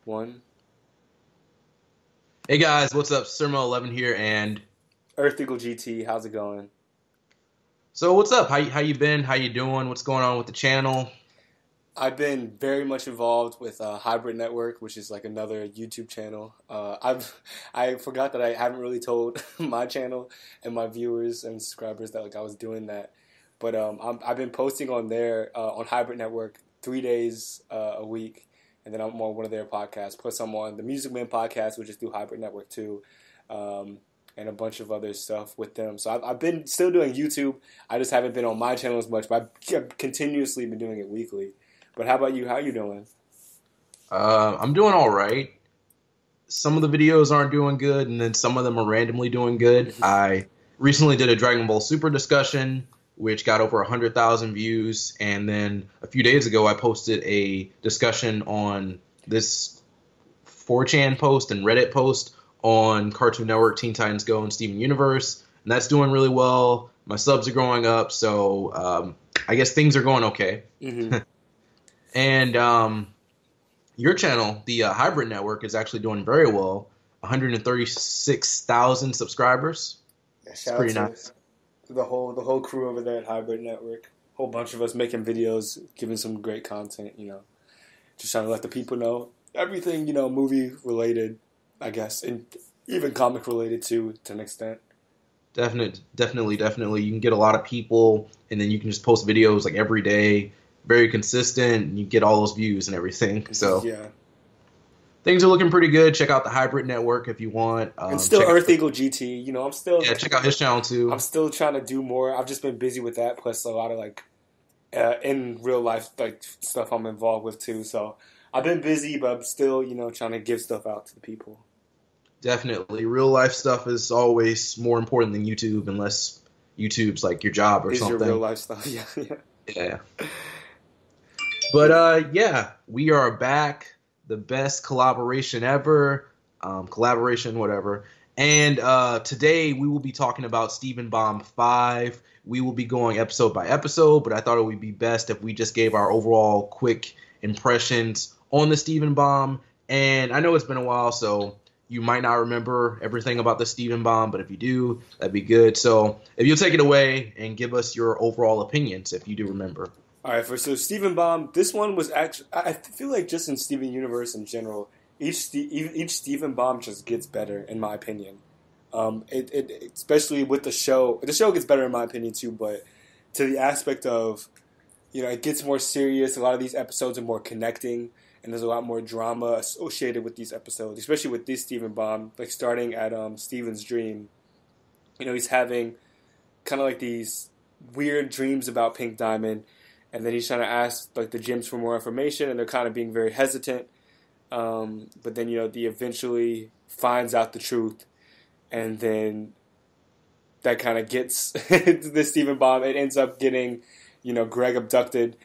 1. Hey guys, what's up? Sermo11 here, and EarthEagleGT, how's it going? so what's up? How you been? How you doing? What's going on with the channel? I've been very much involved with Hybrid Network, which is like another YouTube channel. I forgot that I haven't really told my channel and my viewers and subscribers that like I was doing that, but I've been posting on there on Hybrid Network 3 days a week, and then I'm on one of their podcasts. Plus, I'm on the Music Man podcast, which is through Hybrid Network too, and a bunch of other stuff with them. So I've been still doing YouTube. I just haven't been on my channel as much, but I've continuously been doing it weekly. But how about you? How you doing? I'm doing all right. Some of the videos aren't doing good, and then some of them are randomly doing good. I recently did a Dragon Ball Super discussion, which got over 100,000 views, and then a few days ago I posted a discussion on this 4chan post and Reddit post on Cartoon Network, Teen Titans Go, and Steven Universe, and that's doing really well. My subs are growing up, so I guess things are going okay. Mm-hmm. And your channel, the Hybrid Network, is actually doing very well. 136,000 subscribers. Yeah, It's pretty nice. The whole crew over there at Hybrid Network. Whole bunch of us making videos, giving some great content. Just trying to let the people know everything movie related, I guess, and even comic related too, to an extent. Definitely. You can get a lot of people, and then you can just post videos like every day. Very consistent, and you get all those views and everything. So yeah, things are looking pretty good. Check out the Hybrid Network if you want. And still EarthEagleGT. I'm still check out his channel too. I'm still trying to do more. I've just been busy with that, plus a lot of like in real life like stuff I'm involved with too. So I've been busy, but I'm still trying to give stuff out to the people. Definitely, real life stuff is always more important than YouTube, unless YouTube's like your job or something. Is your real life stuff? Yeah. But yeah, we are back. The best collaboration ever. Collaboration, whatever. And today we will be talking about Steven Bomb 5. We will be going episode by episode, but I thought it would be best if we just gave our overall quick impressions on the Steven Bomb. And I know it's been a while, so you might not remember everything about the Steven Bomb, but if you do, that'd be good. So if you'll take it away and give us your overall opinions, if you do remember. All right, so Steven Bomb, this one was actually, I feel like just in Steven Universe in general, each Steven Bomb just gets better, in my opinion. Especially with the show gets better in my opinion too, but to the aspect of, it gets more serious. A lot of these episodes are more connecting, and there's a lot more drama associated with these episodes, especially with this Steven Bomb, like starting at Steven's dream. He's having kind of like these weird dreams about Pink Diamond. And then he's trying to ask like the gyms for more information, and they're kind of being very hesitant. But then he eventually finds out the truth, and then that kind of gets the Steven Bomb. It ends up getting Greg abducted,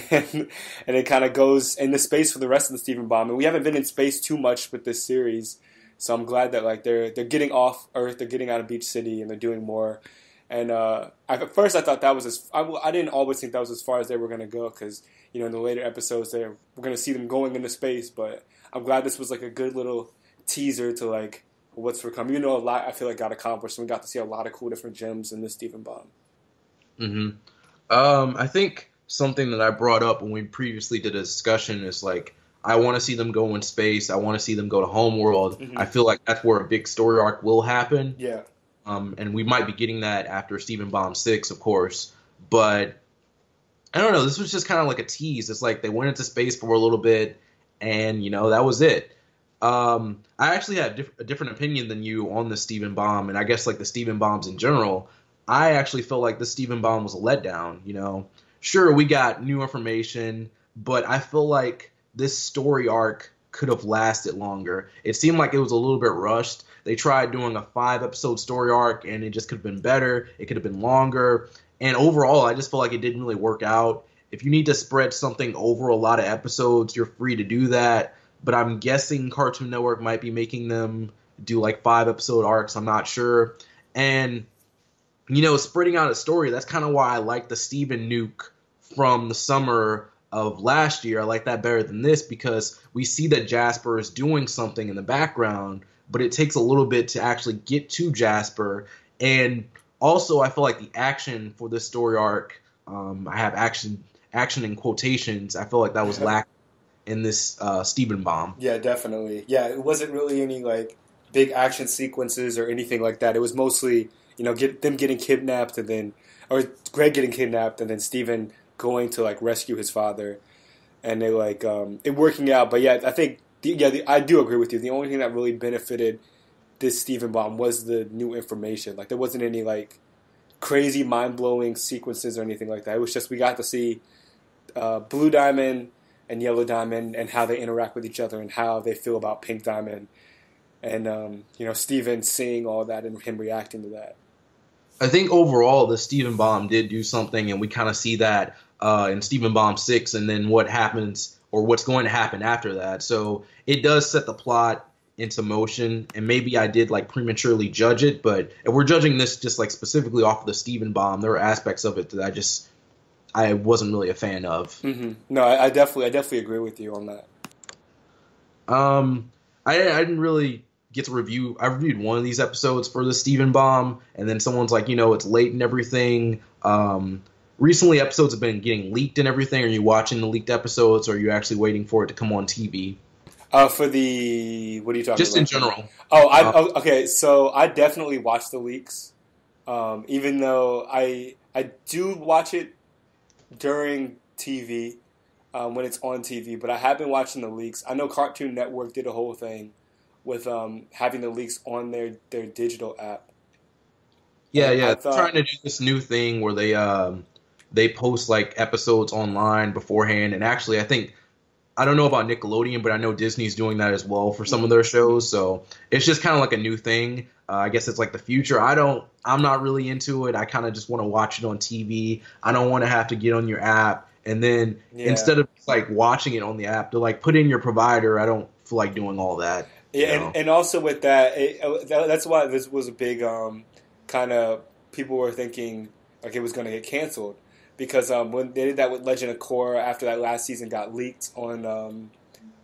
and it kind of goes into space for the rest of the Steven Bomb. And we haven't been in space too much with this series, so I'm glad that like they're getting off Earth, they're getting out of Beach City, and they're doing more. And at first I thought that was I didn't always think that was as far as they were going to go, because in the later episodes we're going to see them going into space. But I'm glad this was like a good little teaser to like what's for come. A lot I feel like got accomplished, and we got to see a lot of cool different gems in this Steven Bomb. I think something that I brought up when we previously did a discussion is like, I want to see them go in space. I want to see them go to Homeworld. Mm-hmm. I feel like that's where a big story arc will happen. Yeah. And we might be getting that after Steven Bomb 6, of course. But I don't know. This was just kind of like a tease. It's like they went into space for a little bit, and, that was it. I actually had a different opinion than you on the Steven Bomb, and I guess like the Steven Bombs in general. I actually felt like the Steven Bomb was a letdown, Sure, we got new information, but I feel like this story arc could have lasted longer. It seemed like it was a little bit rushed. They tried doing a 5-episode story arc, and it just could have been better. It could have been longer. And overall, I just feel like it didn't really work out. If you need to spread something over a lot of episodes, you're free to do that. But I'm guessing Cartoon Network might be making them do like 5-episode arcs. I'm not sure. And, spreading out a story, that's kind of why I like the Steven Nuke from the summer of last year. I like that better than this because we see that Jasper is doing something in the background, but it takes a little bit to actually get to Jasper. And also, I feel like the action for this story arc, I have action in quotations. I feel like that was lacking in this Stephen Baum. Yeah, definitely. Yeah, it wasn't really any like big action sequences or anything like that. It was mostly, them getting kidnapped or Greg getting kidnapped and then Stephen going to like rescue his father, and they like it working out. But yeah, I think I do agree with you. The only thing that really benefited this Stephen Baum was the new information. Like there wasn't any like crazy mind blowing sequences or anything like that. It was just we got to see Blue Diamond and Yellow Diamond and how they interact with each other and how they feel about Pink Diamond, and Stephen seeing all that and him reacting to that. I think overall the Stephen Baum did do something, and we kind of see that in Stephen Baum 6 and then what happens or what's going to happen after that. So it does set the plot into motion, and maybe I did like prematurely judge it, but if we're judging this just like specifically off of the Stephen Baum, there are aspects of it that I wasn't really a fan of. Mm-hmm. No, I definitely agree with you on that. I didn't really get to review. I reviewed one of these episodes for the Stephen Baum, and then someone's like, it's late and everything. Recently, episodes have been getting leaked and everything. Are you watching the leaked episodes, or are you actually waiting for it to come on TV? For the what are you talking just about? In general. Okay. So I definitely watch the leaks, even though I do watch it during TV when it's on TV. But I have been watching the leaks. I know Cartoon Network did a whole thing with having the leaks on their digital app. Yeah. Trying to do this new thing where they post like episodes online beforehand, and actually I don't know about Nickelodeon, but I know Disney's doing that as well for some of their shows. So it's just kind of like a new thing. I guess it's like the future. I'm not really into it. I kind of just want to watch it on TV. I don't want to have to get on your app. And then instead of like watching it on the app, to like put in your provider, I don't feel like doing all that. Yeah, and also with that, that's why this was a big kind of people were thinking like it was going to get canceled. Because when they did that with Legend of Korra, after that last season got leaked on,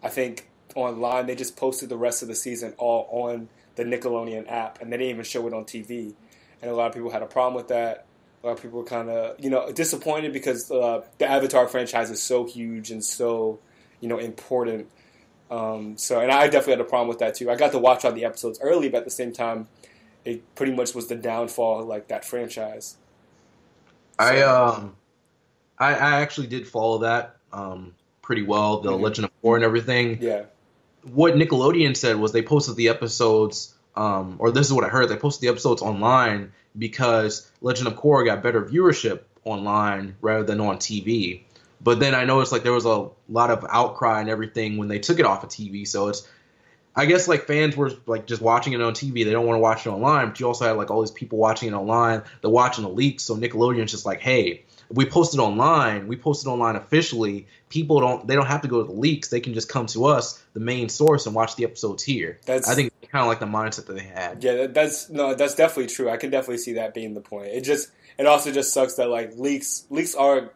I think online, they just posted the rest of the season all on the Nickelodeon app, and they didn't even show it on TV. And a lot of people had a problem with that. A lot of people were kind of, disappointed because the Avatar franchise is so huge and so, important. And I definitely had a problem with that too. I got to watch all the episodes early, but at the same time, it pretty much was the downfall of like that franchise. So. I actually did follow that pretty well, the Legend of Korra and everything. Yeah. What Nickelodeon said was they posted the episodes, or this is what I heard, they posted the episodes online because Legend of Korra got better viewership online rather than on TV. But then I noticed like there was a lot of outcry and everything when they took it off of TV. So I guess like fans were like just watching it on TV. They don't want to watch it online, but you also had like all these people watching it online. They're watching the leaks. So Nickelodeon's just like, hey, we posted online officially. People don't have to go to the leaks. They can just come to us, the main source, and watch the episodes here. I think it's kind of like the mindset that they had. Yeah, that's definitely true. I can definitely see that being the point. It also just sucks that like leaks are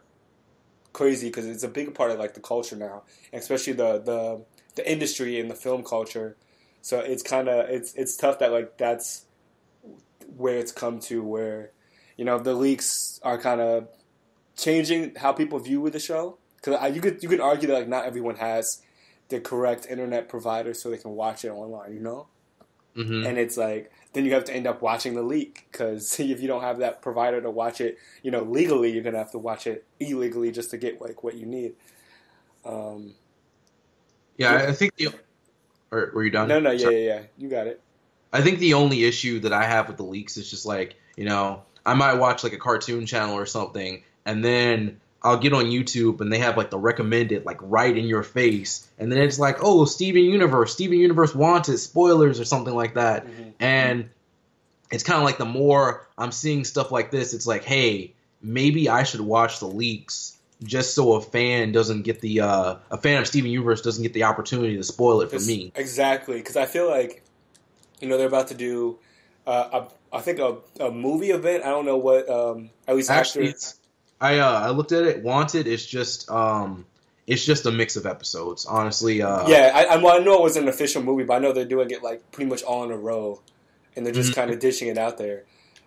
crazy because it's a big part of like the culture now, and especially the industry and the film culture. So it's kind of it's tough that like that's where it's come to, where the leaks are kind of changing how people view the show, because you could argue that like not everyone has the correct internet provider so they can watch it online, Mm-hmm. And it's like then you have to end up watching the leak because if you don't have that provider to watch it, legally, you're gonna have to watch it illegally just to get like what you need. I think or were you done? No, yeah, you got it. I think the only issue that I have with the leaks is just like I might watch like a cartoon channel or something. And then I'll get on YouTube and they have like the recommended like right in your face. And then it's like, oh, Steven Universe Wanted, spoilers or something like that. Mm-hmm. And it's kind of like the more I'm seeing stuff like this, it's like, hey, maybe I should watch the leaks just so a fan of Steven Universe doesn't get the opportunity to spoil it for me. Exactly. Because I feel like, they're about to do, I think a movie event. I don't know what, at least actually, I looked at it. Wanted is just it's just a mix of episodes. Honestly, Yeah, well, I know it was an official movie, but I know they're doing it like pretty much all in a row, and they're just kind mhm. of dishing it out there.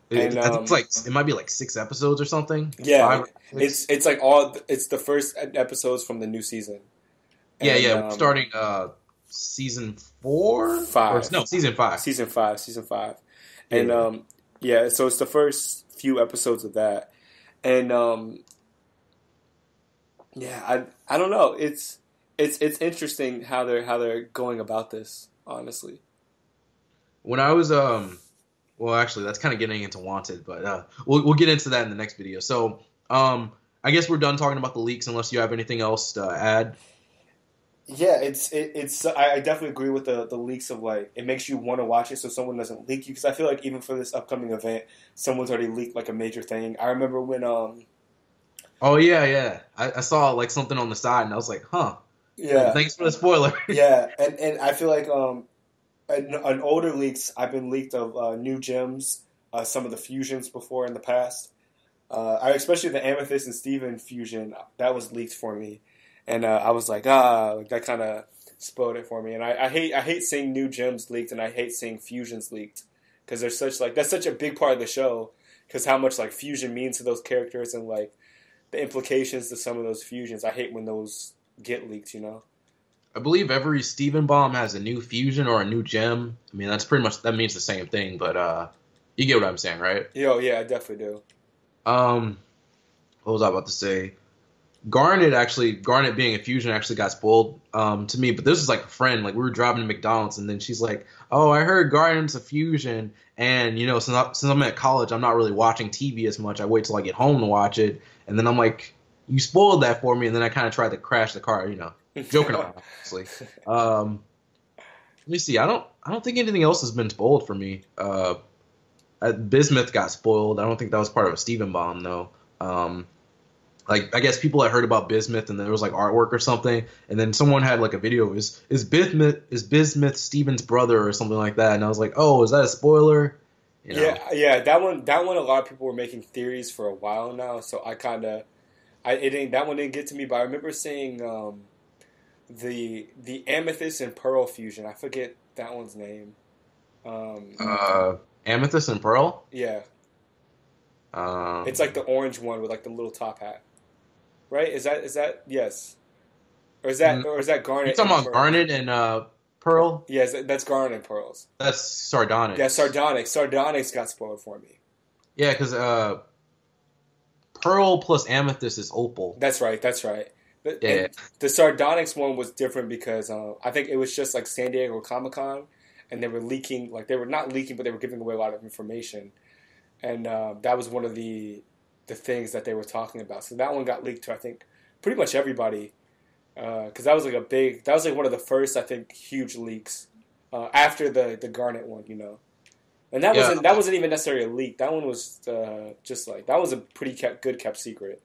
And I think it's like it might be like 6 episodes or something. yeah, 5 or 6. it's like it's the first episodes from the new season, Yeah, and yeah. We're starting season 4 or five, no, season 5. season five, and Yeah. yeah, so it's the first few episodes of that, and yeah, I don't know, it's interesting how they're going about this, honestly. When I was well, actually, that's kind of getting into Wanted, but we'll get into that in the next video. So I guess we're done talking about the leaks, unless you have anything else to add. Yeah, it's I definitely agree with the leaks of like it makes you want to watch it so someone doesn't leak you because I feel like even for this upcoming event someone's already leaked like a major thing. I remember when Oh yeah, yeah. I saw like something on the side, and I was like, huh. yeah, Thanks for the spoiler. yeah, and I feel like an older leaks I've been leaked of new gems, some of the fusions before in the past. I especially the Amethyst and Steven fusion that was leaked for me, and I was like like that kind of spoiled it for me. And I hate seeing new gems leaked, and I hate seeing fusions leaked because they're such like that's such a big part of the show because how much like fusion means to those characters and like the implications to some of those fusions. I hate when those get leaked, you know. I believe every Steven bomb has a new fusion or a new gem. I mean, that's pretty much that means the same thing, but you get what I'm saying, right? Yo, yeah, I definitely do. Um, what was I about to say? Garnet being a fusion actually got spoiled to me, but this is like a friend. Like we were driving to McDonald's, and then she's like, "Oh, I heard Garnet's a fusion," and you know, since I'm at college, I'm not really watching TV as much. I wait till I get home to watch it, and then I'm like, "You spoiled that for me," and then I kind of tried to crash the car, you know, joking around, obviously. Let me see. I don't think anything else has been spoiled for me. Bismuth got spoiled. I don't think that was part of a Steven bomb though. Like I guess people had heard about Bismuth and there was like artwork or something, and then someone had like a video of is Bismuth Steven's brother or something like that, and I was like, oh, is that a spoiler? You know. Yeah, that one. A lot of people were making theories for a while now, so I kind of, it didn't that one didn't get to me, but I remember seeing the Amethyst and Pearl fusion. I forget that one's name. Amethyst and Pearl. Yeah, it's like Um, the orange one with like the little top hat, right? Is that yes, or is that you Garnet talking and about Pearl? Garnet and Pearl? Yes, that's Garnet and Pearls. That's Yeah, Sardonyx. Sardonyx got spoiled for me. Yeah, because Pearl plus Amethyst is Opal. That's right. That's right. Yeah. And the Sardonyx one was different because I think it was just like San Diego Comic Con, and they were leaking, like they were not leaking, but they were giving away a lot of information, and that was one of the things that they were talking about. So that one got leaked to I think pretty much everybody because that was like one of the first I think huge leaks after the Garnet one, you know. And Yeah. that wasn't even necessarily a leak. That one was just like that was a pretty good kept secret.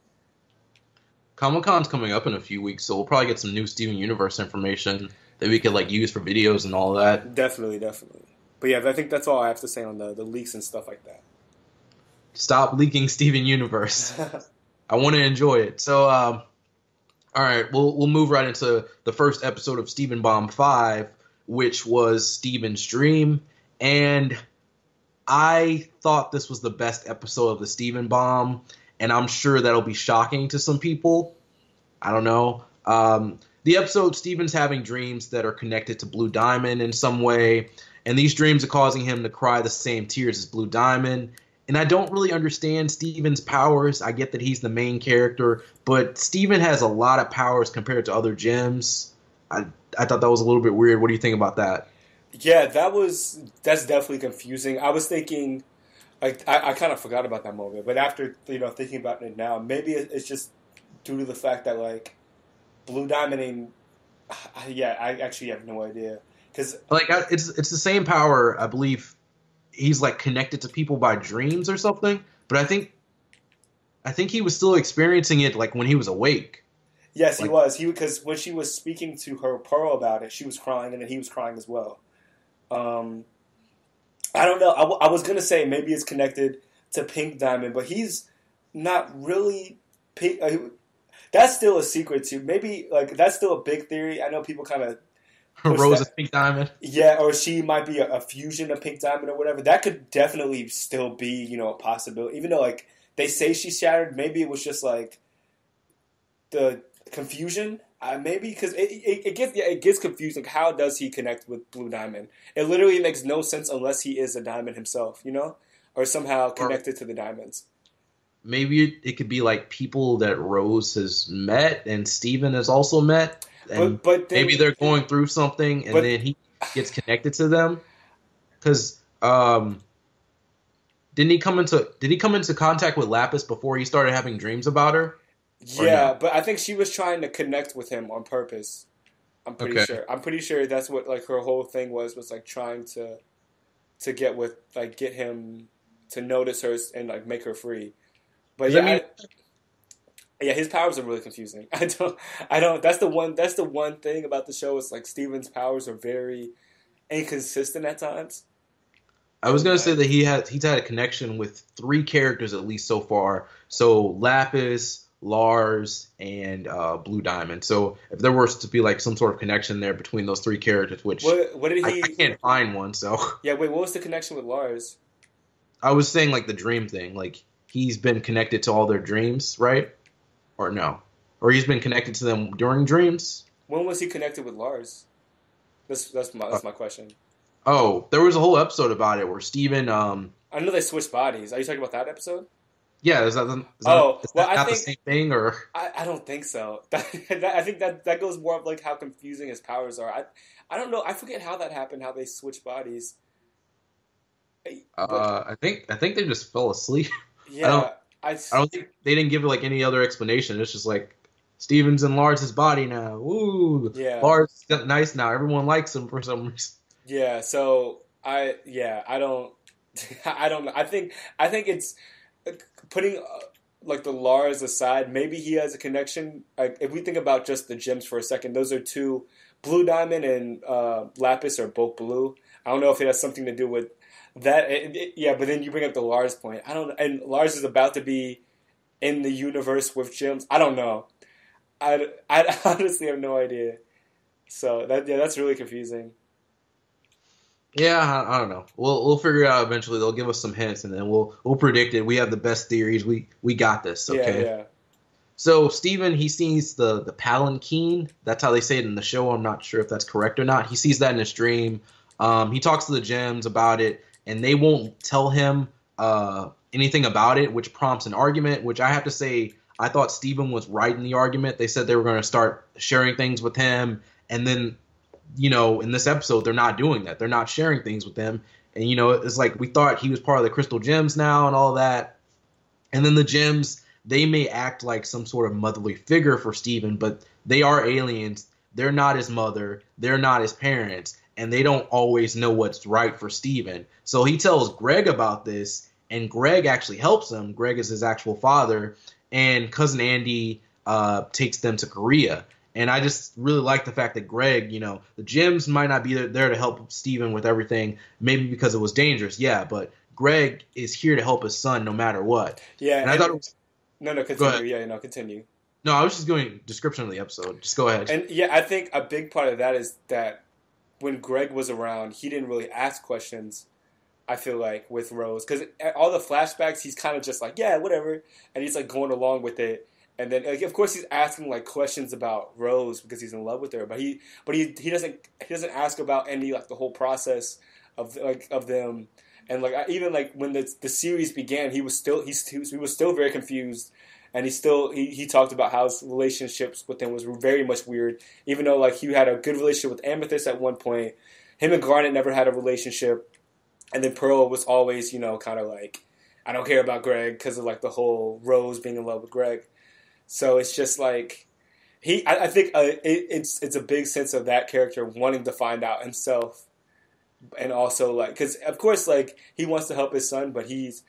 Comic Con's coming up in a few weeks, so we'll probably get some new Steven Universe information that we could like use for videos and all that. Definitely, definitely. But yeah, I think that's all I have to say on the leaks and stuff like that. Stop leaking Steven Universe. I want to enjoy it. So, all right, we'll move right into the first episode of Steven Bomb 5, which was Steven's dream, and I thought this was the best episode of the Steven Bomb, and I'm sure that'll be shocking to some people. I don't know. The episode, Steven's having dreams that are connected to Blue Diamond in some way, and these dreams are causing him to cry the same tears as Blue Diamond. And I don't really understand Steven's powers. I get that he's the main character, but Steven has a lot of powers compared to other gems. I thought that was a little bit weird. What do you think about that? Yeah, that's definitely confusing. I was thinking, like, I kind of forgot about that moment, but after thinking about it now, maybe it's just due to the fact that like Blue Diamond ain't. Yeah, I actually have no idea because Like, it's the same power. I believe he's like connected to people by dreams or something. But I think he was still experiencing it like when he was awake. yes, he Like, was because when she was speaking to her Pearl about it, she was crying and then he was crying as well. Um, I don't know. I was gonna say maybe it's connected to Pink Diamond, but he's not really pink. That's still a secret too. Maybe like that's still a big theory. I know people kind of push Rose that. is Pink Diamond. Yeah, or she might be a fusion of Pink Diamond or whatever. That could definitely still be, a possibility. Even though like they say she's shattered, maybe it was just like the confusion. Maybe because it gets confusing. How does he connect with Blue Diamond? It literally makes no sense unless he is a diamond himself, or somehow Or connected to the diamonds. maybe it could be like people that Rose has met and Steven has also met, and But then maybe they're going through something, and but then he gets connected to them. Because did he come into contact with Lapis before he started having dreams about her, or yeah, no? but I think she was trying to connect with him on purpose. I'm pretty Okay. sure. I'm pretty sure that's what like her whole thing was like trying to get with like get him to notice her and like make her free. But Because I yeah, mean, yeah, his powers are really confusing. I don't. That's the one thing about the show is like Steven's powers are very inconsistent at times, I was and gonna say that like he's had a connection with three characters at least so far. So Lapis, Lars, and Blue Diamond. So if there was to be like some sort of connection there between those three characters, which what did I he? can't find one, so Yeah, wait, what was the connection with Lars? I was saying like the dream thing, like he's been connected to all their dreams, right? Or no? Or he's been connected to them during dreams? When was he connected with Lars? Uh, That's my question. oh, there was a whole episode about it where Steven, I know they switched bodies. Are you talking about that episode? yeah, Oh, is well, that not the same thing, or I don't think so. I think that goes more of like how confusing his powers are. I don't know. I forget how that happened. How they switched bodies. But I think they just fell asleep. I don't yeah, I I don't think they didn't give like any other explanation. It's just like Steven's in Lars' body now. Woo! yeah Lars got nice now. Everyone likes him for some reason. yeah. So I don't I don't know. I think it's putting like the Lars aside. Maybe he has a connection. Like if we think about just the gems for a second, those are two. Blue Diamond and Lapis are both blue. I don't know if it has something to do with that. Yeah, but then you bring up the Lars point. I don't know. And Lars is about to be in the universe with gems. I don't know. I honestly have no idea. So that's really confusing. Yeah, I don't know. We'll figure it out eventually. They'll give us some hints, and then we'll predict it. We have the best theories. We got this. Yeah, Okay. yeah. So Steven, he sees the palanquin. That's how they say it in the show. I'm not sure if that's correct or not. He sees that in his dream. He talks to the gems about it, and they won't tell him anything about it, which prompts an argument. Which I have to say, I thought Steven was right in the argument. They said they were going to start sharing things with him, and then in this episode, they're not doing that. They're not sharing things with him, and it's like we thought he was part of the Crystal Gems now and all that, and then the gems. They may act like some sort of motherly figure for Steven, but they are aliens. They're not his mother. They're not his parents. And they don't always know what's right for Steven. So he tells Greg about this, and Greg actually helps him. Greg is his actual father. And Cousin Andy takes them to Korea. And I just really like the fact that Greg, the gems might not be there to help Steven with everything, maybe because it was dangerous. Yeah, but Greg is here to help his son no matter what. Yeah, And I thought it was. no, Go continue. ahead. Yeah, no, continue. No, I was just going description of the episode. Just go ahead. And yeah, I think a big part of that is that when Greg was around, he didn't really ask questions. I feel like with Rose, because all the flashbacks, he's kind of just like, yeah, whatever, and he's like going along with it. And then, like, of course, he's asking like questions about Rose because he's in love with her. But he doesn't ask about any like the whole process of them. And like even like when the series began, he was still very confused, and he talked about how his relationships with them was very much weird. Even though like he had a good relationship with Amethyst at one point, him and Garnet never had a relationship. And then Pearl was always, kind of like, I don't care about Greg because of like the whole Rose being in love with Greg. So it's just like I think it's a big sense of that character wanting to find out himself, and also like because of course like he wants to help his son, but he's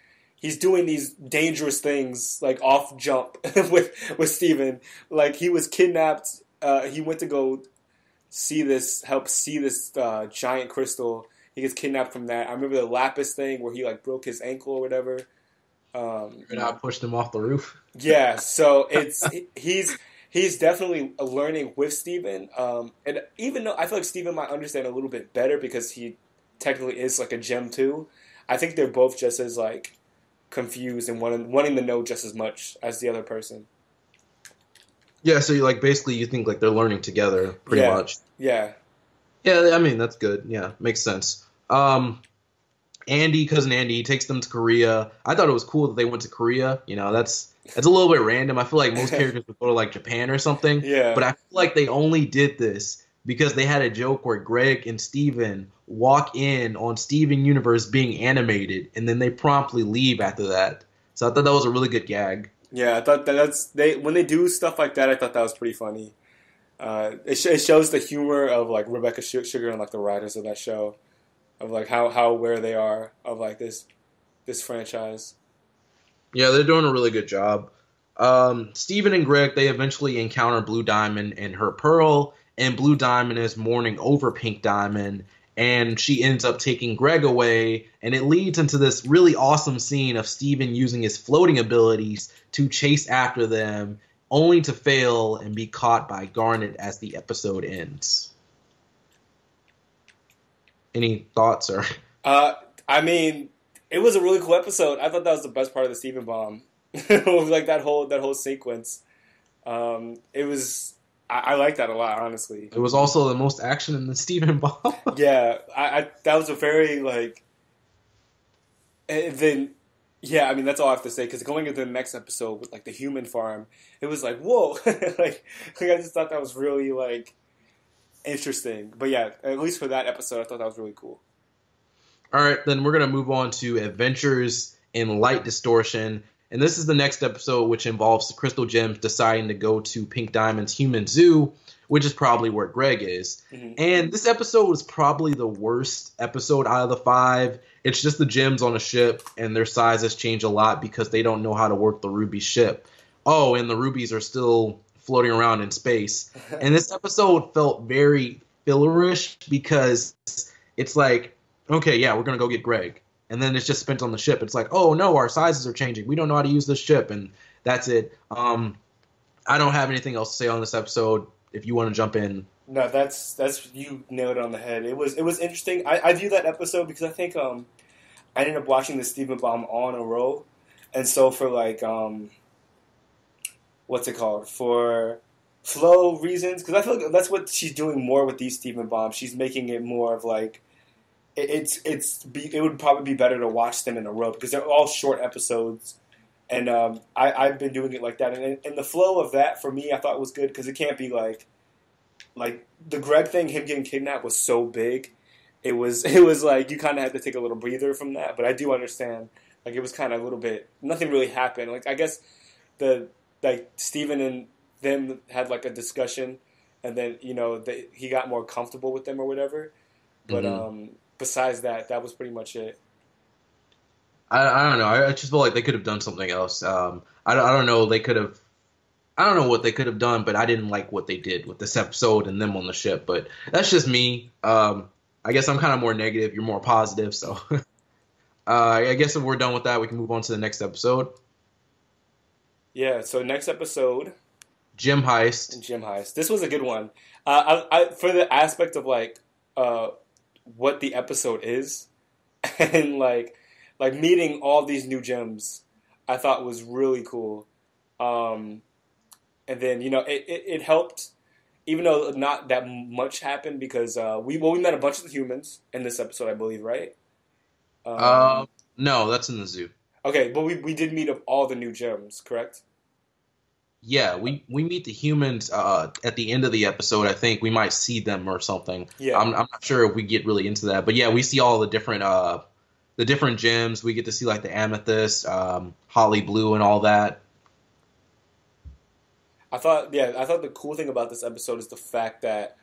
doing these dangerous things like off jump with Steven. Like he was kidnapped. He went to go help see this giant crystal. He gets kidnapped from that. I remember the Lapis thing where he like broke his ankle or whatever. I pushed him off the roof. Yeah, so he's definitely learning with Steven. And even though I feel like Steven might understand a little bit better because he technically is like a gem too, I think they're both just as like confused and wanting to know just as much as the other person. Yeah, so you like basically you think like they're learning together pretty much. Yeah. Yeah, I mean that's good. Yeah, makes sense. Cousin Andy, he takes them to Korea. I thought it was cool that they went to Korea. You know, that's a little bit random. I feel like most characters would go to like Japan or something. Yeah. But I feel like they only did this because they had a joke where Greg and Steven walk in on Steven Universe being animated, and then they promptly leave after that. So I thought that was a really good gag. Yeah, I thought when they do stuff like that, I thought that was pretty funny. It shows the humor of like Rebecca Sugar and like the writers of that show, of like how aware they are of like this franchise. Yeah, they're doing a really good job. Steven and Greg, they eventually encounter Blue Diamond and her Pearl, and Blue Diamond is mourning over Pink Diamond, and she ends up taking Greg away, and it leads into this really awesome scene of Steven using his floating abilities to chase after them, only to fail and be caught by Garnet as the episode ends. Any thoughts? Or I mean, it was a really cool episode. I thought that was the best part of the Steven Bomb. Like that whole sequence. It was. I like that a lot, honestly. It was also the most action in the Steven Bomb. Yeah, I that was a very like. And then, yeah, I mean that's all I have to say because going into the next episode with like the human farm, it was like whoa, like I just thought that was really like interesting. But yeah, at least for that episode, I thought that was really cool. All right, then we're going to move on to Adventures in Light Distortion. And this is the next episode, which involves the Crystal Gems deciding to go to Pink Diamond's human zoo, which is probably where Greg is. Mm-hmm. And this episode was probably the worst episode out of the 5. It's just the gems on a ship, and their sizes change a lot because they don't know how to work the Ruby ship. Oh, and the Rubies are still floating around in space. And this episode felt very fillerish because it's like, okay, yeah, we're going to go get Greg. And then it's just spent on the ship. It's like, oh, no, our sizes are changing. We don't know how to use this ship. And that's it. I don't have anything else to say on this episode. If you want to jump in. No, that's you nailed it on the head. It was interesting. I view that episode because I think I ended up watching the Steven Bomb all in a row. And so for like, what's it called? For flow reasons. Because I feel like that's what she's doing more with these Steven Bombs. She's making it more of like, it would probably be better to watch them in a row because they're all short episodes, and I've been doing it like that. And the flow of that for me, I thought was good because it can't be like the Greg thing. Him getting kidnapped was so big. It was like you kind of had to take a little breather from that. But I do understand like it was kind of a little bit nothing really happened. Like I guess Steven and them had like a discussion, and then he got more comfortable with them or whatever. But besides that, that was pretty much it. I don't know. I just feel like they could have done something else. I don't know. I don't know what they could have done, but I didn't like what they did with this episode and them on the ship. But that's just me. I guess I'm kind of more negative. You're more positive. So I guess if we're done with that, we can move on to the next episode. Yeah. So next episode, Gem Heist. This was a good one. I for the aspect of like. What the episode is and like meeting all these new gems I thought was really cool. And then it helped even though not that much happened because we met a bunch of the humans in this episode, I believe, right? No, that's in the zoo. Okay, but we did meet all the new gems, correct? Yeah, we meet the humans at the end of the episode. I think we might see them or something. Yeah, I'm not sure if we get really into that, but yeah, we see all the different gems. We get to see like the amethyst, holly blue, and all that. I thought the cool thing about this episode is the fact that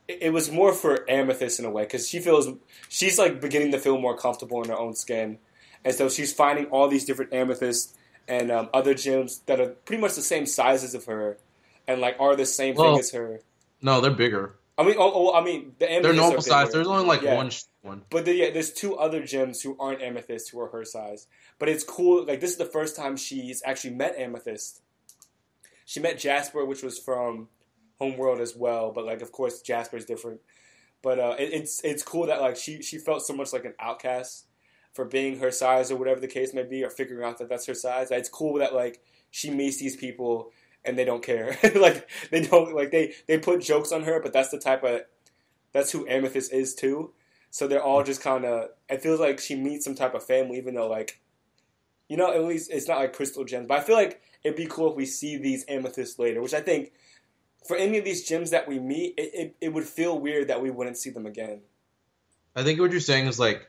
it was more for Amethyst in a way because she's like beginning to feel more comfortable in her own skin, and so she's finding all these different amethysts and other gems that are pretty much the same sizes of her, and like are the same thing as her. No, they're bigger. I mean, I mean, the They're amethysts normal are size. bigger. There's only like Yeah, one. but there's two other gems who aren't amethyst who are her size. But it's cool. Like this is the first time she's actually met amethyst. She met Jasper, which was from Homeworld as well. But like, of course, Jasper's different. But it's cool that like she felt so much like an outcast for being her size or whatever the case may be, or figuring out that that's her size. It's cool that like she meets these people and they don't care. Like they don't like they put jokes on her, but that's who Amethyst is too. So they're all just kind of. It feels like she meets some type of family, even though like, at least it's not like crystal gems. But I feel like it'd be cool if we see these amethysts later, which I think for any of these gems that we meet, it would feel weird that we wouldn't see them again. I think what you're saying is like,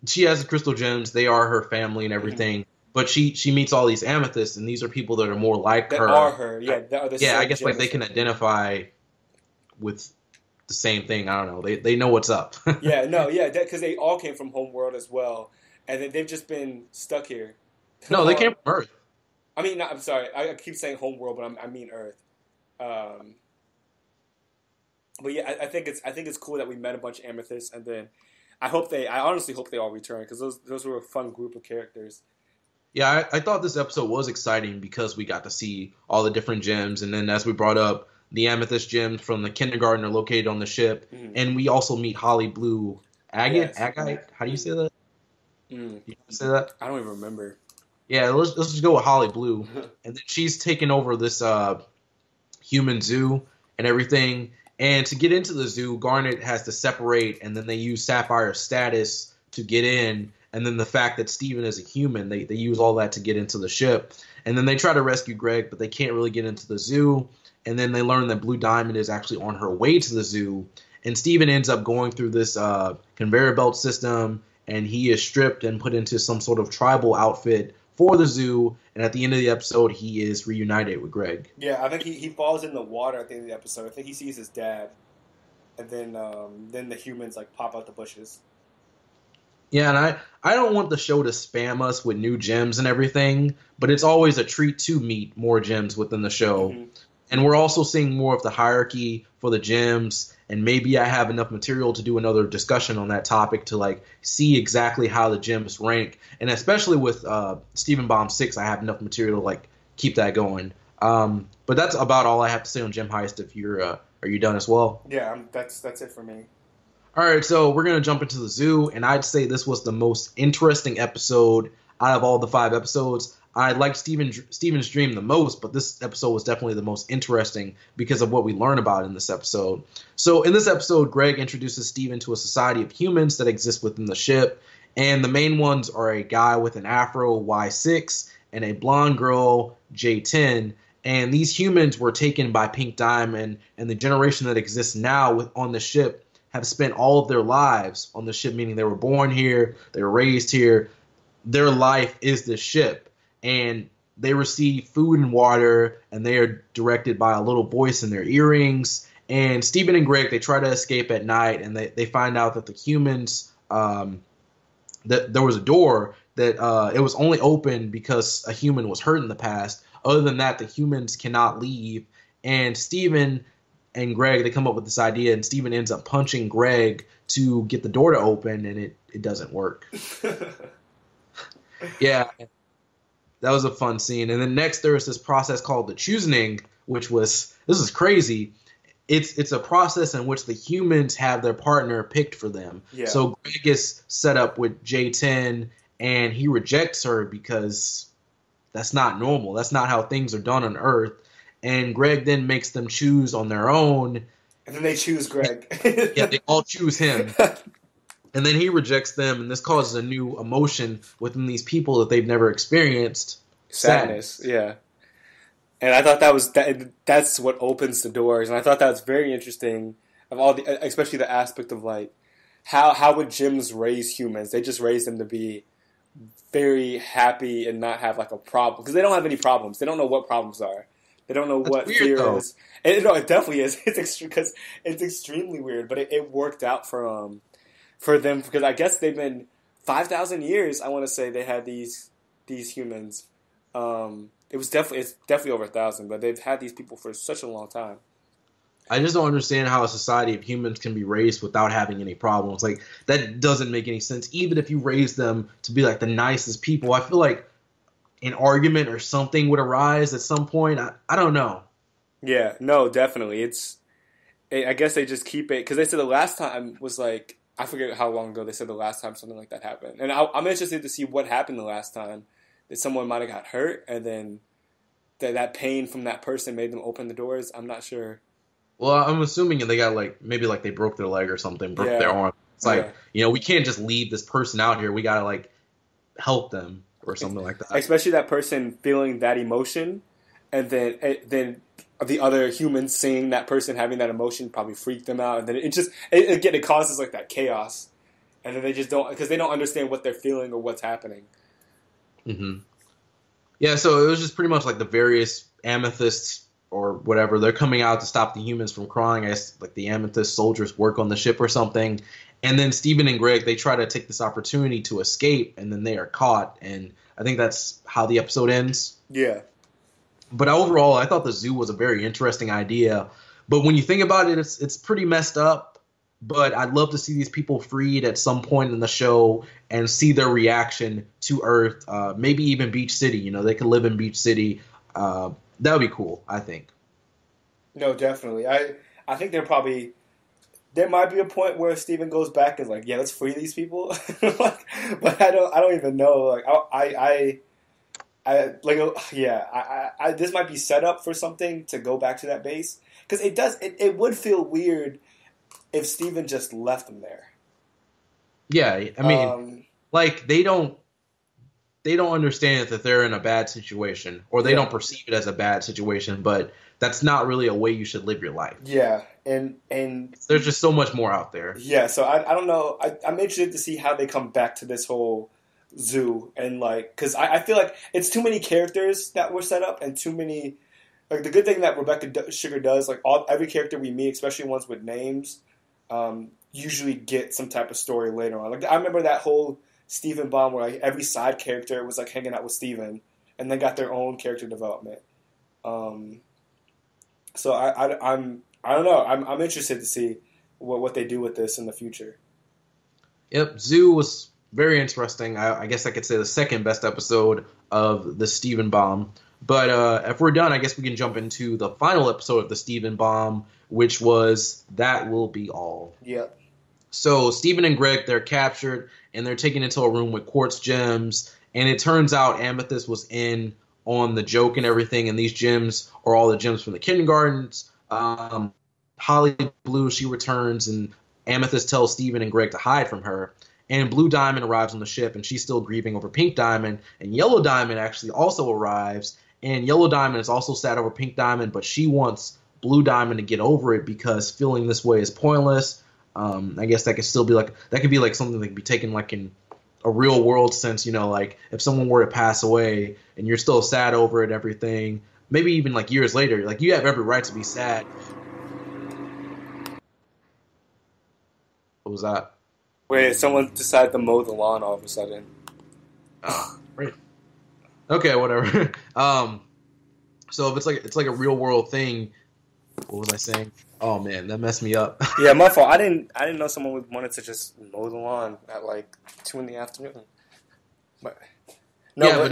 she has the crystal gems. They are her family and everything. Mm-hmm. But she meets all these amethysts, and these are people that are more like that her. Are her, yeah. That are the yeah, same I guess like they can identify with the same thing. I don't know. They know what's up. Because they all came from Homeworld as well, and they've just been stuck here. No, they came from Earth. I mean, I'm sorry. I keep saying Homeworld, but I mean Earth. But yeah, I think it's cool that we met a bunch of amethysts, and then I honestly hope they all return because those were a fun group of characters. Yeah, I thought this episode was exciting because we got to see all the different gems, and then as we brought up, the amethyst gems from the kindergarten are located on the ship, and we also meet Holly Blue Agate. Yes. Agate? How do you say that? You say that? I don't even remember. Yeah, let's just go with Holly Blue, and then she's taken over this human zoo and everything. And to get into the zoo, Garnet has to separate, and then they use Sapphire's status to get in. And then the fact that Steven is a human, they use all that to get into the ship. And then they try to rescue Greg, but they can't really get into the zoo. And then they learn that Blue Diamond is actually on her way to the zoo. And Steven ends up going through this conveyor belt system, and he is stripped and put into some sort of tribal outfit for the zoo. And at the end of the episode, he is reunited with Greg. Yeah, I think he falls in the water at the end of the episode. I think he sees his dad. And then the humans like pop out the bushes. Yeah, and I don't want the show to spam us with new gems and everything, but it's always a treat to meet more gems within the show. Mm-hmm. And we're also seeing more of the hierarchy for the gems, and maybe I have enough material to do another discussion on that topic to like see exactly how the gems rank. And especially with Steven Bomb 6, I have enough material to like keep that going. But that's about all I have to say on Gem Heist. If you're are you done as well? Yeah, that's it for me. All right, so we're going to jump into the zoo, and I'd say this was the most interesting episode out of all the 5 episodes. I liked Steven's Dream the most, but this episode was definitely the most interesting because of what we learn about in this episode. So in this episode, Greg introduces Steven to a society of humans that exist within the ship, and the main ones are a guy with an afro, Y6, and a blonde girl, J10. And these humans were taken by Pink Diamond, and the generation that exists now on the ship have spent all of their lives on the ship, meaning they were born here, they were raised here. Their life is the ship, and they receive food and water, and they are directed by a little voice in their earrings. And Steven and Greg, they try to escape at night, and they find out that the humans, that there was a door that it was only open because a human was hurt in the past. Other than that, the humans cannot leave. And Steven and Greg, they come up with this idea, and Steven ends up punching Greg to get the door to open, and it doesn't work. Yeah, that was a fun scene. And then next there was this process called the Choosening, which was, this is crazy. It's a process in which the humans have their partner picked for them. Yeah. So Greg is set up with J10, and he rejects her because that's not normal. That's not how things are done on Earth. And Greg then makes them choose on their own. And then they choose Greg. Yeah, they all choose him. And then he rejects them, and this causes a new emotion within these people that they've never experienced. Sadness, yeah. And I thought that's what opens the doors. And I thought that was very interesting, of all especially the aspect of like, how would gyms raise humans? They just raise them to be very happy and not have like a problem. Because they don't have any problems. They don't know what problems are. They don't know what fear is. It definitely is. Because it's extremely weird, but it worked out for them because I guess they've been 5,000 years. I want to say they had these humans. It's definitely over 1,000, but they've had these people for such a long time. I just don't understand how a society of humans can be raised without having any problems. Like that doesn't make any sense. Even if you raise them to be like the nicest people, I feel like an argument or something would arise at some point. I don't know. Yeah, no, definitely. I guess they just keep it because they said the last time was like I forget how long ago they said the last time something like that happened, and I'm interested to see what happened the last time that someone might have got hurt, and then that pain from that person made them open the doors. I'm not sure. Well, I'm assuming they got like maybe like they broke their leg or something, broke their Yeah, arm. It's yeah. like, we can't just leave this person out here. We gotta like help them or something like that. Especially that person feeling that emotion, and then the other humans seeing that person having that emotion probably freaked them out, and then again it causes like that chaos, and then they just don't because they don't understand what they're feeling or what's happening. hmm Yeah, so it was just pretty much like the various amethysts or whatever. They're coming out to stop the humans from crying. I guess like the amethyst soldiers work on the ship or something. And then Stephen and Greg, they try to take this opportunity to escape, and then they are caught. And I think that's how the episode ends. Yeah, But overall, I thought the zoo was a very interesting idea. But when you think about it, it's pretty messed up. But I'd love to see these people freed at some point in the show and see their reaction to Earth. Maybe even Beach City. They could live in Beach City. That would be cool, I think. no, definitely. I think there might be a point where Steven goes back and is like, yeah, let's free these people. But I don't even know. Like this might be set up for something to go back to that base because it would feel weird if Steven just left them there. Yeah, I mean, like they don't understand that they're in a bad situation, or they don't perceive it as a bad situation. But that's not really a way you should live your life. Yeah, and there's just so much more out there. Yeah, so I don't know. I'm interested to see how they come back to this whole zoo and like because I feel like it's too many characters that were set up and too many. Like the good thing that Rebecca Sugar does, like every character we meet, especially ones with names, usually get some type of story later on. Like I remember that whole Stephen Baum where like every side character was like hanging out with Stephen and they got their own character development. So I don't know. I'm interested to see what they do with this in the future. Yep, Zoo was very interesting. I guess I could say the second best episode of the Stephen Bomb. But if we're done, I guess we can jump into the final episode of the Stephen Bomb, which was That Will Be All. Yep. So Stephen and Greg, they're captured, and they're taken into a room with quartz gems. And it turns out Amethyst was in on the joke and everything, and these gems are all the gems from the kindergartens. Holly Blue, she returns, and Amethyst tells Stephen and Greg to hide from her. And Blue Diamond arrives on the ship, and she's still grieving over Pink Diamond. And Yellow Diamond actually also arrives, and Yellow Diamond is also sad over Pink Diamond, but she wants Blue Diamond to get over it because feeling this way is pointless. I guess that could be like something that could be taken like in a real world sense, like if someone were to pass away and you're still sad over it and everything, maybe even like years later, like you have every right to be sad. What was that? Wait, someone decided to mow the lawn all of a sudden. Right. Okay, whatever. So if it's like a real world thing, what was I saying? Oh man, that messed me up. Yeah, my fault. I didn't know someone wanted to just mow the lawn at like 2 PM. But no,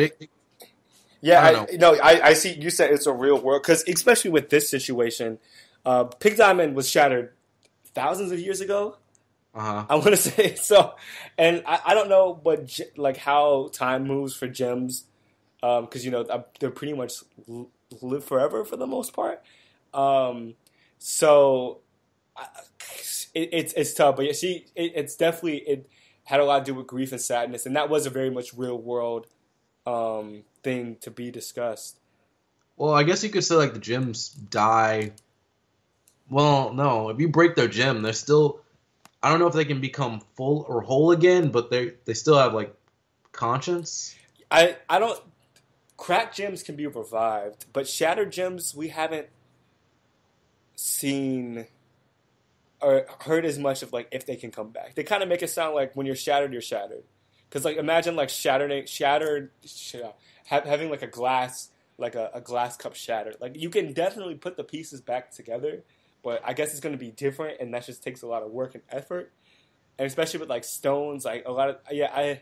yeah, I see. You said it's a real world because especially with this situation, Pink Diamond was shattered thousands of years ago. I want to say so, and I don't know, but like how time moves for gems, because they're pretty much live forever for the most part. So it's tough, but it's definitely it had a lot to do with grief and sadness, and that was a very much real world thing to be discussed. Well, I guess you could say like the gems die. Well, no, if you break their gem, they're still. I don't know if they can become full or whole again, but they still have like conscience. I don't. Cracked gems can be revived, but shattered gems we haven't seen or heard as much of like if they can come back. They kind of make it sound like when you're shattered, you're shattered. Because like imagine like having like a glass cup shattered. Like you can definitely put the pieces back together, but I guess it's going to be different, and that just takes a lot of work and effort, and especially with like stones, like a lot of I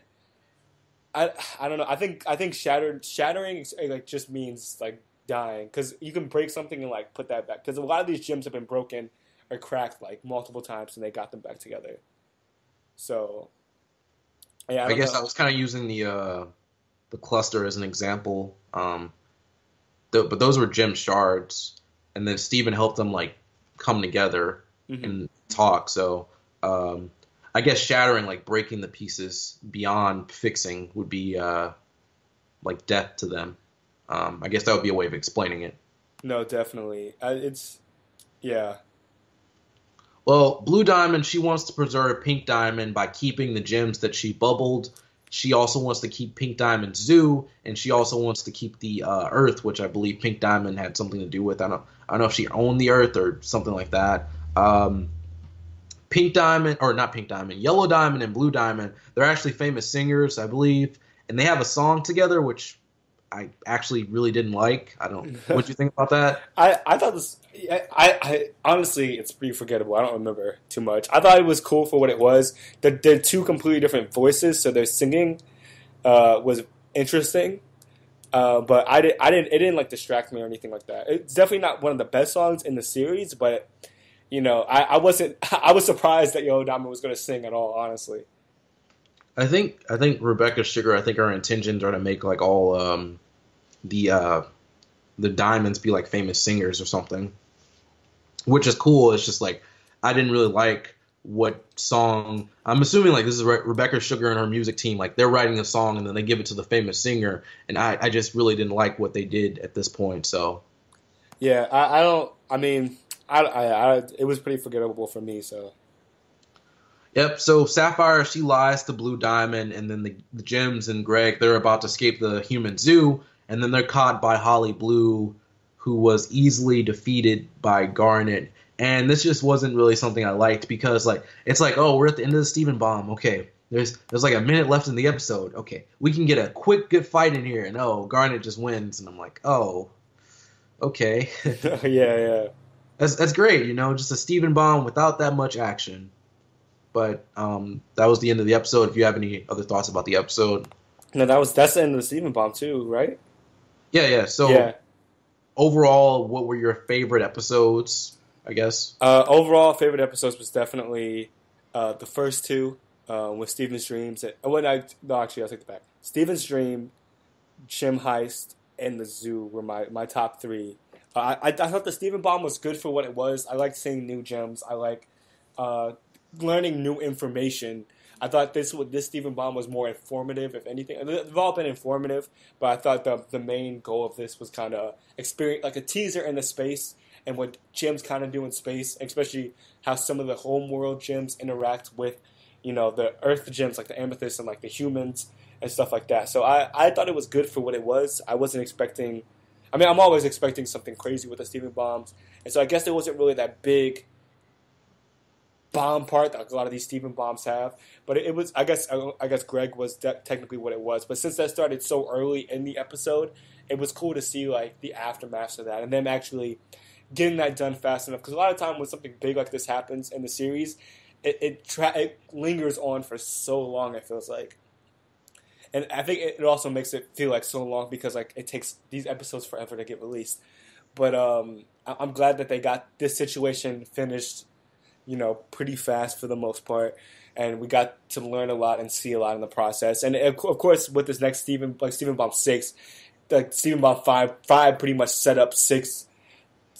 don't know. I think shattering like just means like dying because you can break something and like put that back because a lot of these gems have been broken or cracked like multiple times and they got them back together. So yeah, I I don't guess know. I was kind of using the cluster as an example. But those were gem shards, and then Steven helped them like come together Hmm. and talk. So um, I guess shattering, like breaking the pieces beyond fixing, would be like death to them. I guess that would be a way of explaining it. No, definitely. It's yeah. Well, Blue Diamond, she wants to preserve Pink Diamond by keeping the gems that she bubbled. She also wants to keep Pink Diamond's zoo, and she also wants to keep the Earth, which I believe Pink Diamond had something to do with. I don't know if she owned the Earth or something like that. Pink Diamond, or not Pink Diamond, Yellow Diamond and Blue Diamond, they're actually famous singers, I believe, and they have a song together, which I actually really didn't like. I don't. What do you think about that? I thought this. I honestly, it's pretty forgettable. I don't remember too much. I thought it was cool for what it was. They're two completely different voices, so their singing was interesting. But I didn't. It didn't like distract me or anything like that. It's definitely not one of the best songs in the series, but I wasn't. I was surprised that Yo Diamond was going to sing at all. Honestly. I think Rebecca Sugar. I think our intentions are to make like all the uh, the diamonds be like famous singers or something, which is cool. It's just like I didn't really like what song. I'm assuming like this is Rebecca Sugar and her music team. Like they're writing a song and then they give it to the famous singer, and I just really didn't like what they did at this point. So Yeah, I don't. I mean, it was pretty forgettable for me. So yep. So Sapphire, she lies to Blue Diamond, and then the Gems and Greg, they're about to escape the human zoo, and then they're caught by Holly Blue, who was easily defeated by Garnet. And this just wasn't really something I liked because like it's like, oh, we're at the end of the Steven Bomb. Okay, there's like a minute left in the episode. Okay, we can get a quick good fight in here, and oh, Garnet just wins, and I'm like, oh, okay, yeah, yeah. that's great, just a Steven Bomb without that much action. But that was the end of the episode. If you have any other thoughts about the episode, No, that's the end of the Steven Bomb too, right? yeah. Yeah. So overall, what were your favorite episodes? I guess. Overall, favorite episodes was definitely the first two with Steven's Dreams. No, actually, I'll take it back. Steven's Dream, Gem Heist, and the Zoo were my top three. I thought the Steven Bomb was good for what it was. I liked seeing new gems. I like uh, learning new information. I thought this Steven Bomb was more informative, if anything. They've all been informative, but I thought the main goal of this was kind of experience, like a teaser in the space and what gems kind of do in space, especially how some of the homeworld gems interact with, the Earth gems like the amethyst and like the humans and stuff like that. So I thought it was good for what it was. I wasn't expecting. I mean, I'm always expecting something crazy with the Steven bombs, and so I guess there wasn't really that big bomb part that a lot of these Steven bombs have. But it was, I guess Greg was technically what it was. But since that started so early in the episode, it was cool to see like the aftermath of that, and them actually getting that done fast enough. Because a lot of time when something big like this happens in the series, it lingers on for so long. It feels like. And I think it also makes it feel like so long because like it takes these episodes forever to get released. But I'm glad that they got this situation finished, pretty fast for the most part, and we got to learn a lot and see a lot in the process. And of course, with this next Steven Bomb 6, like Steven Bomb 5 pretty much set up 6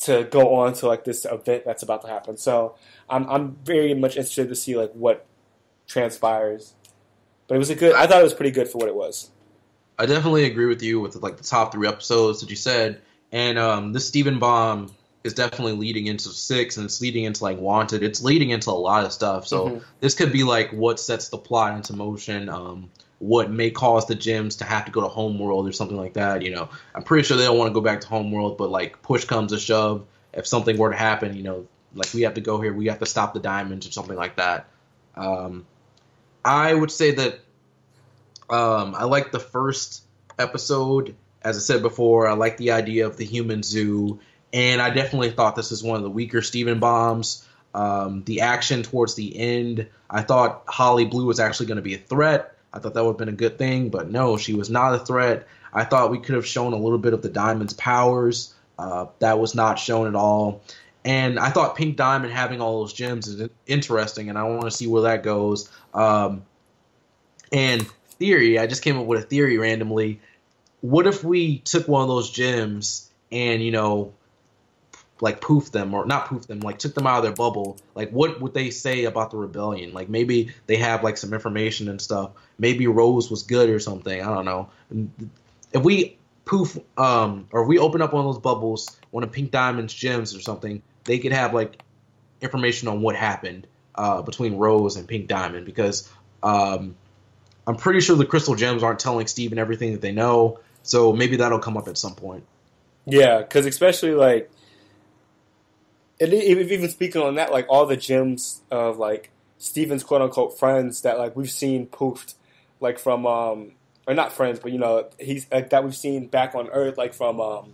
to go on to like this event that's about to happen. So I'm very much interested to see like what transpires. But I thought it was pretty good for what it was. I definitely agree with you with like the top 3 episodes that you said, and this Steven Bomb is definitely leading into 6, and it's leading into like Wanted. It's leading into a lot of stuff. So this could be like what sets the plot into motion. What may cause the gems to have to go to Homeworld or something like that. I'm pretty sure they don't want to go back to Homeworld, but like push comes to shove, if something were to happen, like we have to go here, we have to stop the diamonds or something like that. I would say that I like the first episode. As I said before, I like the idea of the human zoo And I definitely thought this is one of the weaker Steven bombs. The action towards the end, I thought Holly Blue was actually going to be a threat. I thought that would have been a good thing, but no, she was not a threat. I thought we could have shown a little bit of the Diamond's powers. That was not shown at all. And I thought Pink Diamond having all those gems is interesting, and I want to see where that goes. And theory, I just came up with a theory randomly. What if we took one of those gems and, like poof them, or not poof them, like took them out of their bubble? Like, what would they say about the rebellion? Like, maybe they have like some information and stuff. Maybe Rose was good or something. I don't know. If we poof, or if we open up one of those bubbles, one of Pink Diamond's gems or something, they could have like information on what happened between Rose and Pink Diamond, because I'm pretty sure the crystal gems aren't telling Steven everything that they know. So maybe that'll come up at some point. Yeah, because especially like, and even speaking on that, like all the gems of like Steven's quote unquote friends that like we've seen poofed, like from or not friends, but he's that we've seen back on Earth, like from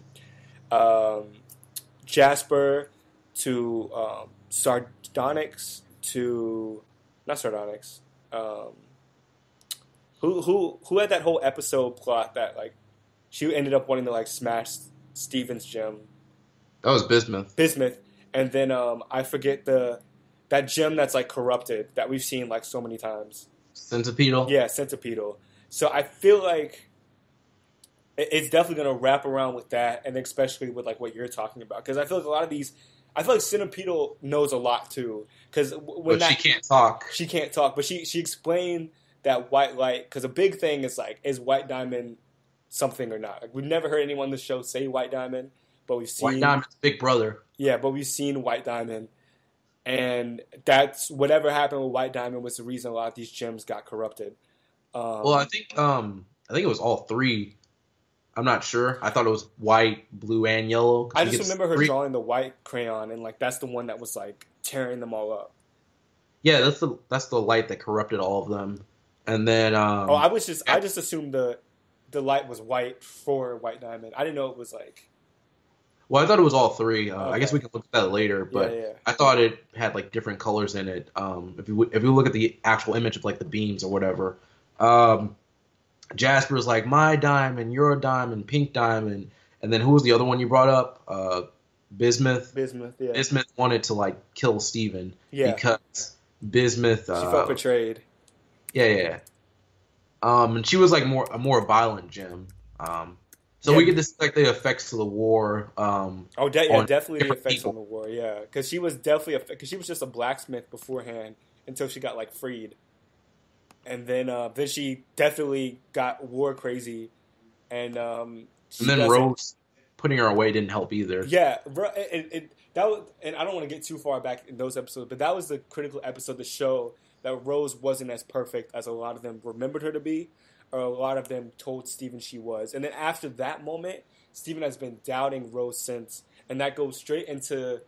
Jasper to Sardonyx to not Sardonyx. Who had that whole episode plot that like she ended up wanting to like smash Steven's gem? That was Bismuth. And then I forget that gem that's like corrupted that we've seen like so many times. Centipedal? Yeah, Centipedal. So I feel like it's definitely going to wrap around with that, and especially with like what you're talking about, because I feel like a lot of these, I feel like Centipedal knows a lot too, because when she can't talk. She can't talk, but she explained that white light, because a big thing is like, is White Diamond something or not? Like, we've never heard anyone on the show say White Diamond, but we've seen White Diamond's big brother. Yeah, but we've seen White Diamond, and that's whatever happened with White Diamond was the reason a lot of these gems got corrupted. Well, I think it was all three. I'm not sure. I thought it was white, blue, and yellow. I just remember her drawing the white crayon, and like that's the one that was like tearing them all up. Yeah, that's the light that corrupted all of them. And then I just assumed the light was white for White Diamond. I didn't know it was like. Well, I thought it was all three. Okay. I guess we can look at that later, but yeah. I thought it had like different colors in it. If you look at the actual image of like the beams or whatever, Jasper's like my diamond, your diamond, Pink Diamond, and then who was the other one you brought up? Bismuth. Yeah. Bismuth wanted to like kill Steven. Yeah. Because Bismuth. She felt betrayed. Yeah. And she was like a more violent gem. So we get to see like the effects of the war. Definitely the effects people. on the war. Yeah, because she was definitely because she was just a blacksmith beforehand until she got like freed, and then she definitely got war crazy, and then Rose putting her away didn't help either. Yeah, that was, and I don't want to get too far back in those episodes, but that was the critical episode to show that Rose wasn't as perfect as a lot of them remembered her to be. Or a lot of them told Steven she was. And then after that moment, Steven has been doubting Rose since. And that goes straight into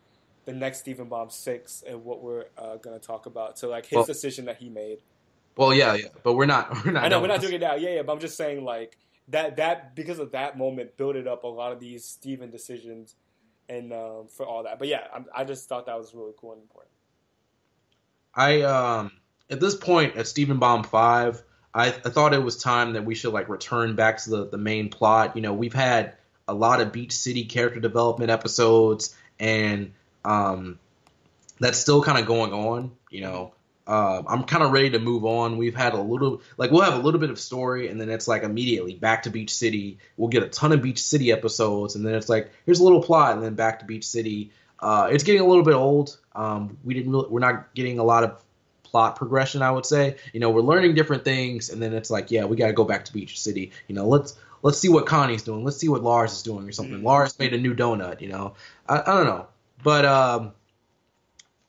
the next Steven Bomb 6 and what we're going to talk about. So, like, his decision that he made. Well, yeah. But we're not. I know, we're not doing it now. Yeah. But I'm just saying, like, that because of that moment, built up a lot of these Steven decisions and for all that. But, yeah, I just thought that was really cool and important. At this point, at Steven Bomb 5, I thought it was time that we should like return back to the main plot. We've had a lot of Beach City character development episodes, and that's still kind of going on. I'm kind of ready to move on. We've had we'll have a little bit of story, and then it's like immediately back to Beach City. We'll get a ton of Beach City episodes, and then it's like here's a little plot, and then back to Beach City. It's getting a little bit old. We're not getting a lot of plot progression, I would say. We're learning different things, and then it's like, yeah, we got to go back to Beach City. Let's see what Connie's doing. Let's see what Lars is doing or something. Mm-hmm. Lars made a new donut. I don't know, but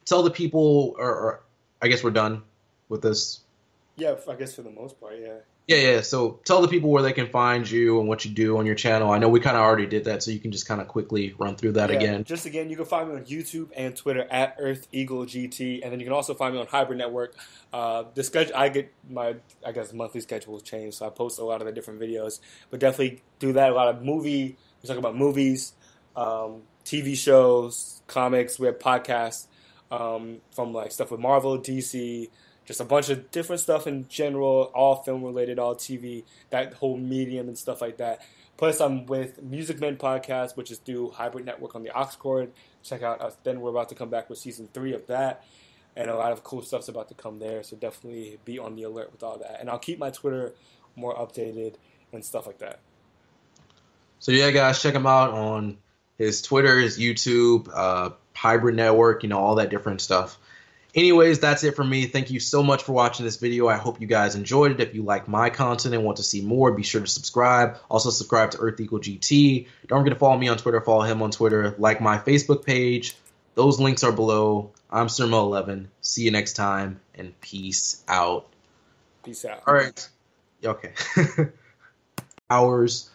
tell the people, or I guess we're done with this. Yeah, I guess for the most part, yeah. Yeah. So tell the people where they can find you and what you do on your channel. I know we kind of already did that, so you can just kind of quickly run through that again. Just again, you can find me on YouTube and Twitter at EarthEagleGT, and then you can also find me on Hybrid Network. The schedule, I guess monthly schedule has changed, so I post a lot of the different videos. But definitely do that. A lot of we talk about movies, TV shows, comics. We have podcasts from like stuff with Marvel, DC, just a bunch of different stuff in general, all film related, all TV, that whole medium and stuff like that. Plus, I'm with Music Men podcast, which is through Hybrid Network on the Oxcord. Check out us. Then we're about to come back with season 3 of that, and a lot of cool stuff's about to come there. So definitely be on the alert with all that. And I'll keep my Twitter more updated and stuff like that. So yeah, guys, check him out on his Twitter, his YouTube, Hybrid Network, all that different stuff. Anyways, that's it for me. Thank you so much for watching this video. I hope you guys enjoyed it. If you like my content and want to see more, be sure to subscribe. Also subscribe to EarthEagleGT. Don't forget to follow me on Twitter, follow him on Twitter, like my Facebook page. Those links are below. I'm Surmo11. See you next time, and peace out. Peace out. All right. Okay. Hours.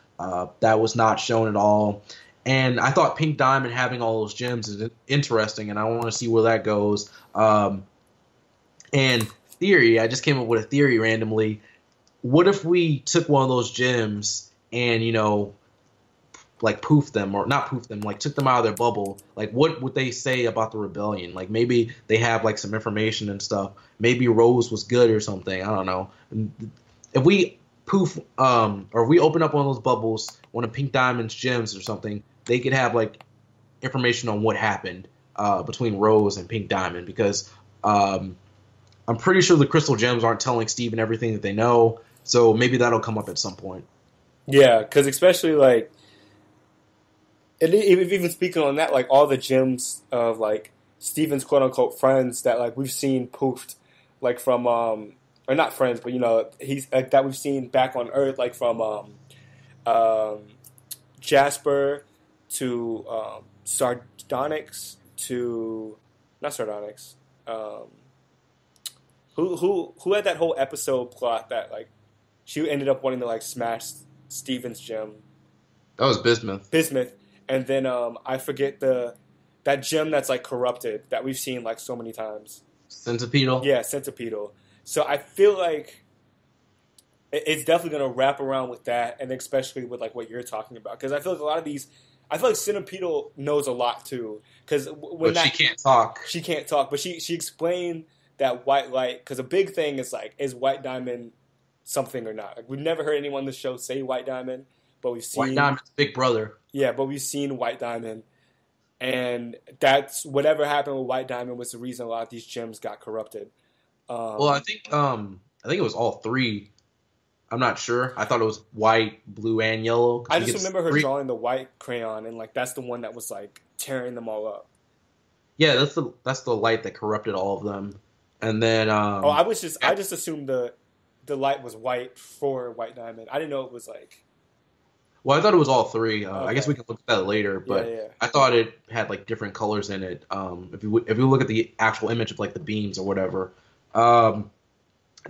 That was not shown at all. And I thought Pink Diamond having all those gems is interesting, and I want to see where that goes. And theory, I just came up with a theory randomly. What if we took one of those gems and, like poofed them, or not poofed them, like took them out of their bubble? Like, what would they say about the rebellion? Like, maybe they have like some information and stuff. Maybe Rose was good or something. I don't know. If we poof, or if we open up one of those bubbles, one of Pink Diamond's gems or something, they could have like information on what happened between Rose and Pink Diamond, because I'm pretty sure the crystal gems aren't telling Steven everything that they know, so maybe that'll come up at some point. Yeah, because especially like, even speaking on that, like all the gems of like Steven's quote unquote friends that like we've seen poofed, like from or not friends, but he's like that we've seen back on Earth, like from Jasper to Sardonyx to not Sardonyx. Who had that whole episode plot that like she ended up wanting to like smash Steven's gem? That was Bismuth. Bismuth, and then I forget that gem that's like corrupted that we've seen like so many times. Centipedal. Yeah, centipedal. So I feel like it's definitely going to wrap around with that, and especially with like what you're talking about, because I feel like a lot of these. I feel like Centipedal knows a lot too, because she can't talk. She can't talk, but she explained that white light, because a big thing is like, is White Diamond something or not? Like, we've never heard anyone on the show say White Diamond, but we've seen White Diamond's big brother. Yeah, but we've seen White Diamond, and that's whatever happened with White Diamond was the reason a lot of these gems got corrupted. Well, I think it was all three. I'm not sure. I thought it was white, blue, and yellow. I just remember her drawing the white crayon, and like that's the one that was like tearing them all up. Yeah, that's the light that corrupted all of them. And then I just assumed the light was white for White Diamond. I didn't know it was like. Well, I thought it was all three. Okay. I guess we can look at that later, but yeah. I thought it had like different colors in it. If you look at the actual image of like the beams or whatever.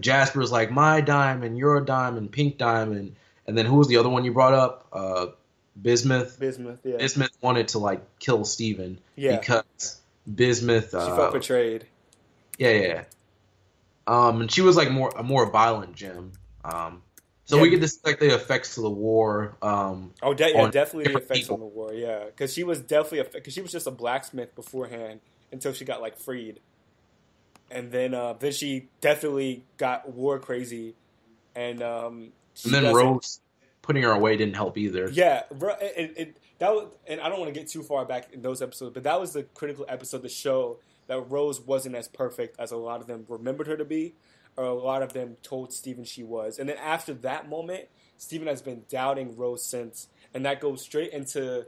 Jasper's like, my diamond, your diamond, Pink Diamond, and then who was the other one you brought up? Bismuth. Bismuth, yeah. Bismuth wanted to like kill Steven. Yeah. Because Bismuth. She felt betrayed. Yeah. And she was like a more violent gem. So we get to see like the effects of the war. Definitely the effects people. on the war. Yeah, because she was definitely because she was just a blacksmith beforehand until she got like freed. And then she definitely got war crazy, and then Rose putting her away didn't help either. Yeah, that was, and I don't want to get too far back in those episodes, but that was the critical episode to show that Rose wasn't as perfect as a lot of them remembered her to be, or a lot of them told Steven she was. And then after that moment, Steven has been doubting Rose since, and that goes straight into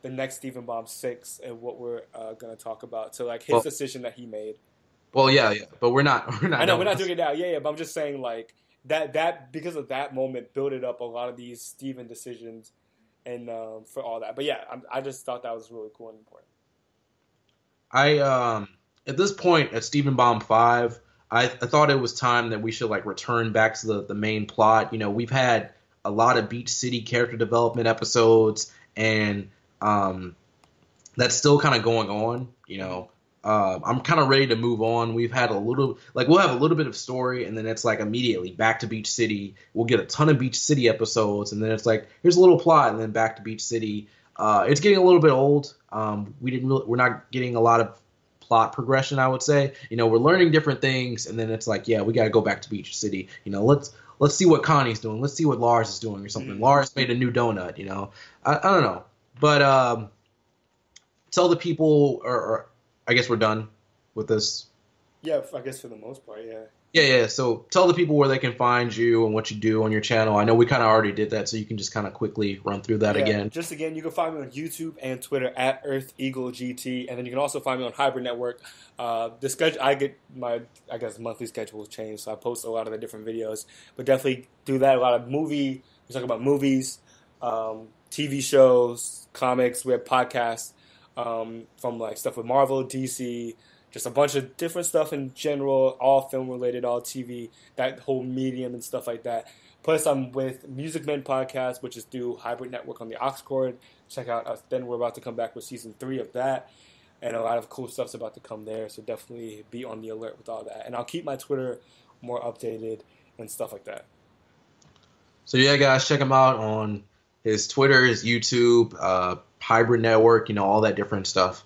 the next Steven Bomb 6 and what we're going to talk about. So like his decision that he made. Well, yeah, but we're not. I know we're not doing it now. Yeah, but I'm just saying like that because of that moment built it up a lot of these Steven decisions, and for all that. But yeah, I just thought that was really cool and important. At this point at Steven Bomb 5, I thought it was time that we should like return back to the main plot. We've had a lot of Beach City character development episodes, and that's still kind of going on. I'm kind of ready to move on. We've had we'll have a little bit of story, and then it's like immediately back to Beach City. We'll get a ton of Beach City episodes, and then it's like, here's a little plot, and then back to Beach City. It's getting a little bit old. We're not getting a lot of plot progression, I would say. We're learning different things, and then it's like, yeah, we got to go back to Beach City. Let's see what Connie's doing. Let's see what Lars is doing or something. Lars made a new donut. I don't know, but tell the people, or I guess we're done with this. Yeah, I guess for the most part, yeah. Yeah. So tell the people where they can find you and what you do on your channel. I know we kind of already did that, so you can just kind of quickly run through that again. Just again, you can find me on YouTube and Twitter at EarthEagleGT, and then you can also find me on Hybrid Network. The schedule, I guess monthly schedule has changed, so I post a lot of the different videos. But definitely do that. A lot of we talk about movies, TV shows, comics. We have podcasts from like stuff with Marvel, DC. Just a bunch of different stuff in general, all film related, all TV, that whole medium and stuff like that. Plus, I'm with Music Men Podcast, which is through Hybrid Network on the Oxcord. Check out us. Then we're about to come back with season 3 of that. And a lot of cool stuff's about to come there. So definitely be on the alert with all that. And I'll keep my Twitter more updated and stuff like that. So yeah, guys, check him out on his Twitter, his YouTube, Hybrid Network, all that different stuff.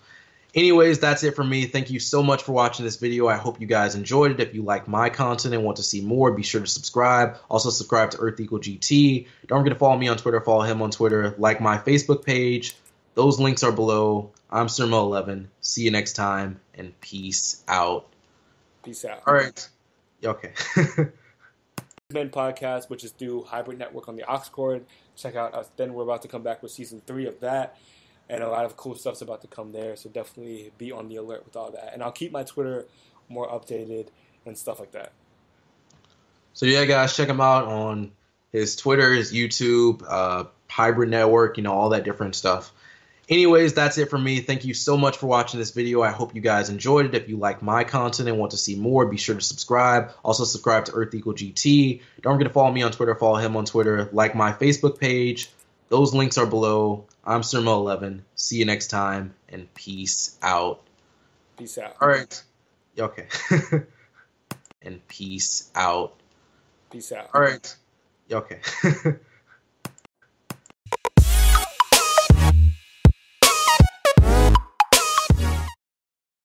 Anyways, that's it for me. Thank you so much for watching this video. I hope you guys enjoyed it. If you like my content and want to see more, be sure to subscribe. Also subscribe to EarthEagleGT. Don't forget to follow me on Twitter. Follow him on Twitter. Like my Facebook page. Those links are below. I'm Surmo11. See you next time, and peace out. Peace out. All right. Okay. Men Podcast, which is through Hybrid Network on the Oxcord. Check out us. Then we're about to come back with season 3 of that. And a lot of cool stuff's about to come there, so definitely be on the alert with all that. And I'll keep my Twitter more updated and stuff like that. So yeah, guys, check him out on his Twitter, his YouTube, Hybrid Network, all that different stuff. Anyways, that's it for me. Thank you so much for watching this video. I hope you guys enjoyed it. If you like my content and want to see more, be sure to subscribe. Also subscribe to EarthEagleGT. Don't forget to follow me on Twitter. Follow him on Twitter. Like my Facebook page. Those links are below. I'm Surmo11. See you next time, and peace out. Peace out. All right. Okay. And peace out. Peace out. All right. Okay.